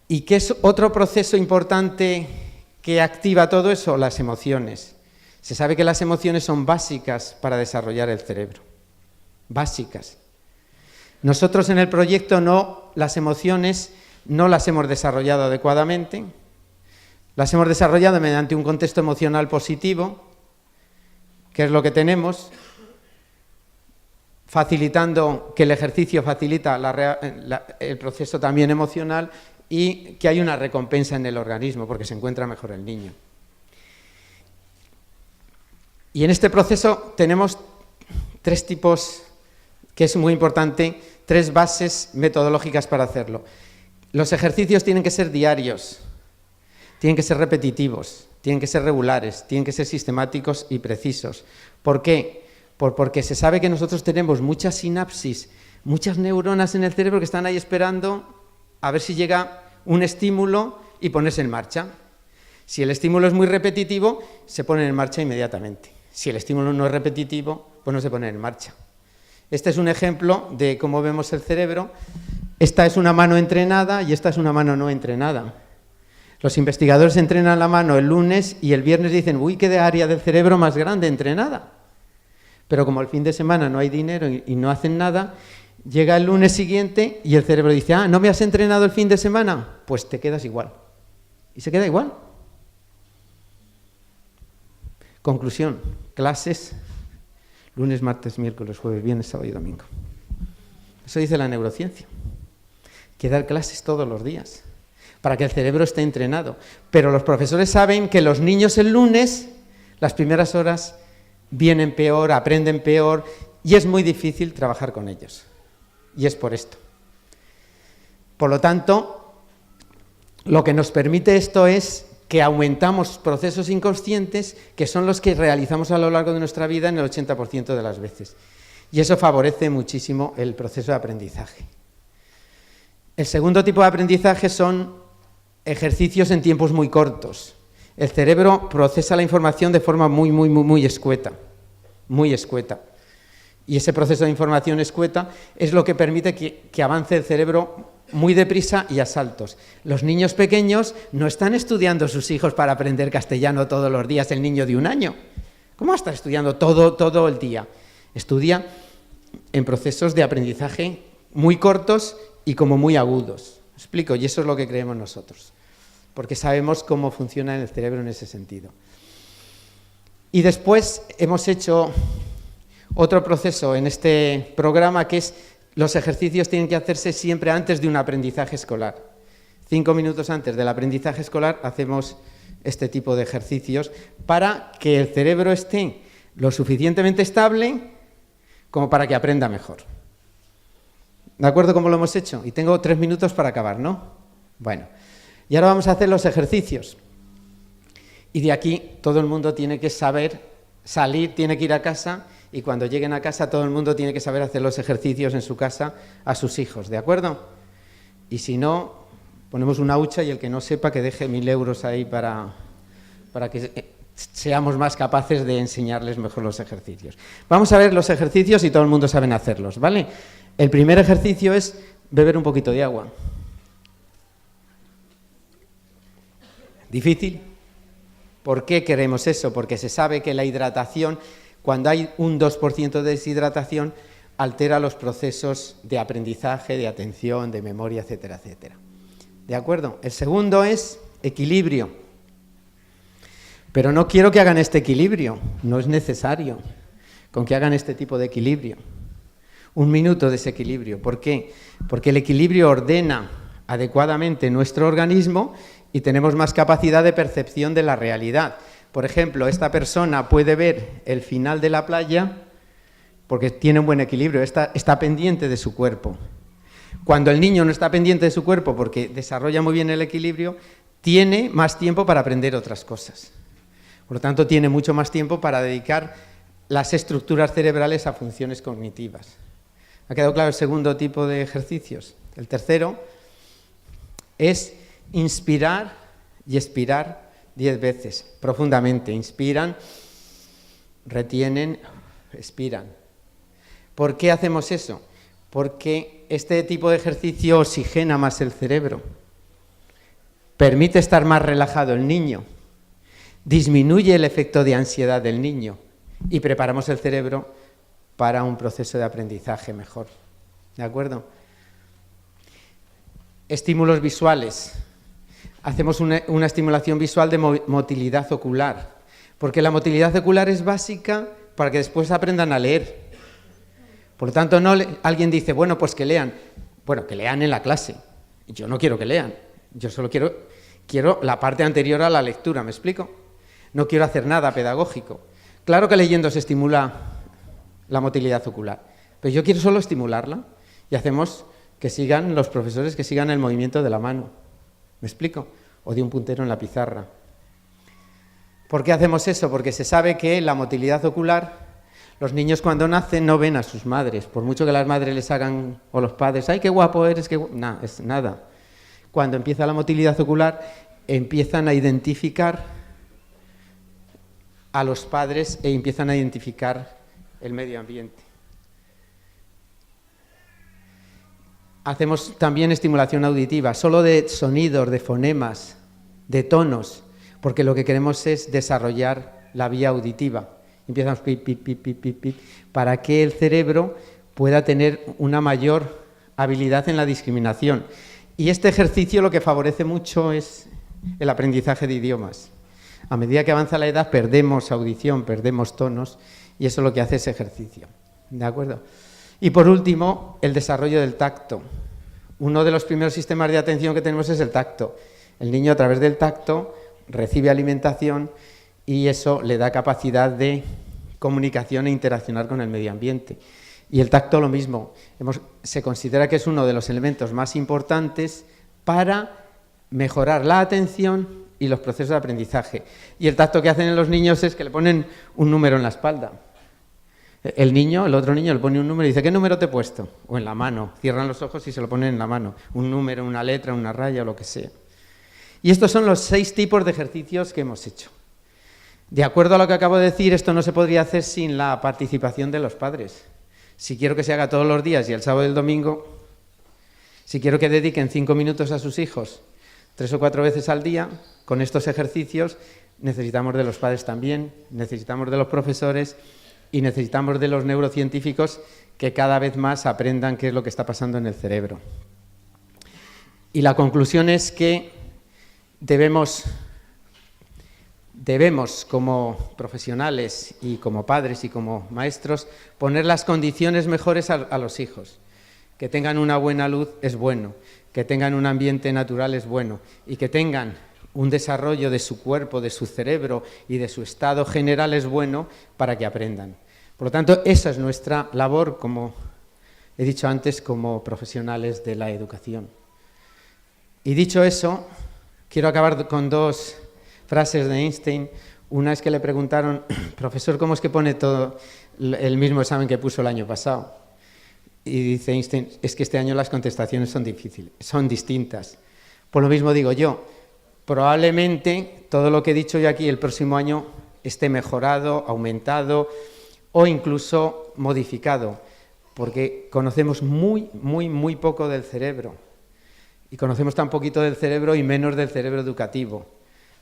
¿Y qué es otro proceso importante que activa todo eso? Las emociones. Se sabe que las emociones son básicas para desarrollar el cerebro. Básicas. Nosotros en el proyecto las emociones no las hemos desarrollado adecuadamente. Las hemos desarrollado mediante un contexto emocional positivo, que es lo que tenemos, facilitando que el ejercicio facilita el proceso también emocional y que hay una recompensa en el organismo porque se encuentra mejor el niño. Y en este proceso tenemos 3 tipos, que es muy importante, 3 bases metodológicas para hacerlo. Los ejercicios tienen que ser diarios, tienen que ser repetitivos, tienen que ser regulares, tienen que ser sistemáticos y precisos. ¿Por qué? Porque se sabe que nosotros tenemos muchas sinapsis Muchas neuronas en el cerebro que están ahí esperando a ver si llega un estímulo y ponerse en marcha. Si el estímulo es muy repetitivo, se pone en marcha inmediatamente. Si el estímulo no es repetitivo, pues no se pone en marcha. Este es un ejemplo de cómo vemos el cerebro. Esta es una mano entrenada y esta es una mano no entrenada. Los investigadores entrenan la mano el lunes y el viernes dicen, uy, qué área del cerebro más grande entrenada. Pero como el fin de semana no hay dinero y no hacen nada, llega el lunes siguiente y el cerebro dice, ah, ¿no me has entrenado el fin de semana? Pues te quedas igual. Y se queda igual. Conclusión, clases, lunes, martes, miércoles, jueves, viernes, sábado y domingo. Eso dice la neurociencia. Que dar clases todos los días, para que el cerebro esté entrenado. Pero los profesores saben que los niños el lunes, las primeras horas, vienen peor, aprenden peor, y es muy difícil trabajar con ellos. Y es por esto. Por lo tanto, lo que nos permite esto es que aumentamos procesos inconscientes que son los que realizamos a lo largo de nuestra vida en el 80% de las veces. Y eso favorece muchísimo el proceso de aprendizaje. El segundo tipo de aprendizaje son ejercicios en tiempos muy cortos. El cerebro procesa la información de forma muy escueta, muy escueta. Y ese proceso de información escueta es lo que permite que avance el cerebro muy deprisa y a saltos. Los niños pequeños no están estudiando sus hijos para aprender castellano todos los días, el niño de 1 año. ¿Cómo va a estar estudiando todo el día? Estudia en procesos de aprendizaje muy cortos y como muy agudos. ¿Me explico? Y eso es lo que creemos nosotros, porque sabemos cómo funciona el cerebro en ese sentido. Y después hemos hecho otro proceso en este programa que es los ejercicios tienen que hacerse siempre antes de un aprendizaje escolar. 5 minutos antes del aprendizaje escolar hacemos este tipo de ejercicios para que el cerebro esté lo suficientemente estable como para que aprenda mejor. ¿De acuerdo cómo lo hemos hecho? Y tengo 3 minutos para acabar, ¿no? Bueno, y ahora vamos a hacer los ejercicios. Y de aquí todo el mundo tiene que saber salir, tiene que ir a casa, y cuando lleguen a casa todo el mundo tiene que saber hacer los ejercicios en su casa a sus hijos, ¿de acuerdo? Y si no, ponemos una hucha y el que no sepa que deje 1.000 euros ahí para que seamos más capaces de enseñarles mejor los ejercicios. Vamos a ver los ejercicios y todo el mundo sabe hacerlos, ¿vale? El primer ejercicio es beber un poquito de agua. ¿Difícil? ¿Por qué queremos eso? Porque se sabe que la hidratación, cuando hay un 2% de deshidratación, altera los procesos de aprendizaje, de atención, de memoria, etcétera, etcétera. ¿De acuerdo? El segundo es equilibrio. Pero no quiero que hagan este equilibrio, no es necesario con que hagan este tipo de equilibrio. 1 minuto de ese equilibrio. ¿Por qué? Porque el equilibrio ordena adecuadamente nuestro organismo y tenemos más capacidad de percepción de la realidad. Por ejemplo, esta persona puede ver el final de la playa porque tiene un buen equilibrio, está pendiente de su cuerpo. Cuando el niño no está pendiente de su cuerpo porque desarrolla muy bien el equilibrio, tiene más tiempo para aprender otras cosas. Por lo tanto, tiene mucho más tiempo para dedicar las estructuras cerebrales a funciones cognitivas. ¿Ha quedado claro el segundo tipo de ejercicios? El tercero es inspirar y expirar 10 veces, profundamente. Inspiran, retienen, expiran. ¿Por qué hacemos eso? Porque este tipo de ejercicio oxigena más el cerebro, permite estar más relajado el niño, disminuye el efecto de ansiedad del niño y preparamos el cerebro para un proceso de aprendizaje mejor. ¿De acuerdo? Estímulos visuales. Hacemos una estimulación visual de motilidad ocular, porque la motilidad ocular es básica para que después aprendan a leer. Por lo tanto, alguien dice, bueno, pues que lean. Bueno, que lean en la clase. Yo no quiero que lean, yo solo quiero la parte anterior a la lectura, ¿me explico? No quiero hacer nada pedagógico. Claro que leyendo se estimula la motilidad ocular, pero yo quiero solo estimularla y hacemos que sigan los profesores, que sigan el movimiento de la mano. ¿Me explico? O de un puntero en la pizarra. ¿Por qué hacemos eso? Porque se sabe que la motilidad ocular Los niños cuando nacen no ven a sus madres, por mucho que las madres les hagan, o los padres, ¡ay, qué guapo eres! No, es nada. Cuando empieza la motilidad ocular, empiezan a identificar a los padres e empiezan a identificar el medio ambiente. Hacemos también estimulación auditiva, solo de sonidos, de fonemas, de tonos, porque lo que queremos es desarrollar la vía auditiva. Empiezamos pip, pip, pip, pip, pip, pip, para que el cerebro pueda tener una mayor habilidad en la discriminación. Y este ejercicio lo que favorece mucho es el aprendizaje de idiomas. A medida que avanza la edad perdemos audición, perdemos tonos, y eso es lo que hace ese ejercicio. ¿De acuerdo? Y por último, el desarrollo del tacto. Uno de los primeros sistemas de atención que tenemos es el tacto. El niño a través del tacto recibe alimentación y eso le da capacidad de comunicación e interaccionar con el medio ambiente. Y el tacto lo mismo. Se considera que es uno de los elementos más importantes para mejorar la atención y los procesos de aprendizaje. Y el tacto que hacen en los niños es que le ponen un número en la espalda. El otro niño le pone un número y dice, ¿qué número te he puesto? O en la mano. Cierran los ojos y se lo ponen en la mano. Un número, una letra, una raya o lo que sea. Y estos son los 6 tipos de ejercicios que hemos hecho. De acuerdo a lo que acabo de decir, esto no se podría hacer sin la participación de los padres. Si quiero que se haga todos los días y el sábado y el domingo, si quiero que dediquen 5 minutos a sus hijos 3 o 4 veces al día, con estos ejercicios necesitamos de los padres también, necesitamos de los profesores y necesitamos de los neurocientíficos que cada vez más aprendan qué es lo que está pasando en el cerebro. Y la conclusión es que debemos como profesionales y como padres y como maestros poner las condiciones mejores a los hijos. Que tengan una buena luz es bueno, que tengan un ambiente natural es bueno y que tengan un desarrollo de su cuerpo, de su cerebro y de su estado general es bueno para que aprendan. Por lo tanto, esa es nuestra labor, como he dicho antes, como profesionales de la educación. Y dicho eso, quiero acabar con 2 frases de Einstein. Una es que le preguntaron, profesor, ¿cómo es que pone todo el mismo examen que puso el año pasado? Y dice Einstein, es que este año las contestaciones son distintas. Por lo mismo digo yo, probablemente todo lo que he dicho yo aquí el próximo año esté mejorado, aumentado o incluso modificado, porque conocemos muy, muy, muy poco del cerebro. Y conocemos tan poquito del cerebro y menos del cerebro educativo.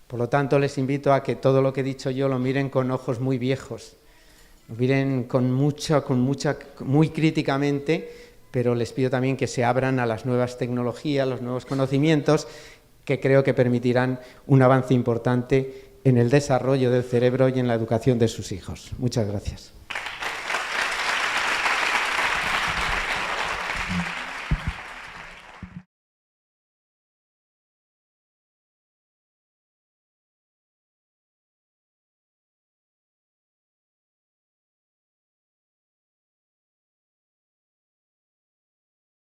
Por lo tanto, les invito a que todo lo que he dicho yo lo miren con ojos muy viejos, lo miren muy críticamente, pero les pido también que se abran a las nuevas tecnologías, los nuevos conocimientos, que creo que permitirán un avance importante en el desarrollo del cerebro y en la educación de sus hijos. Muchas gracias.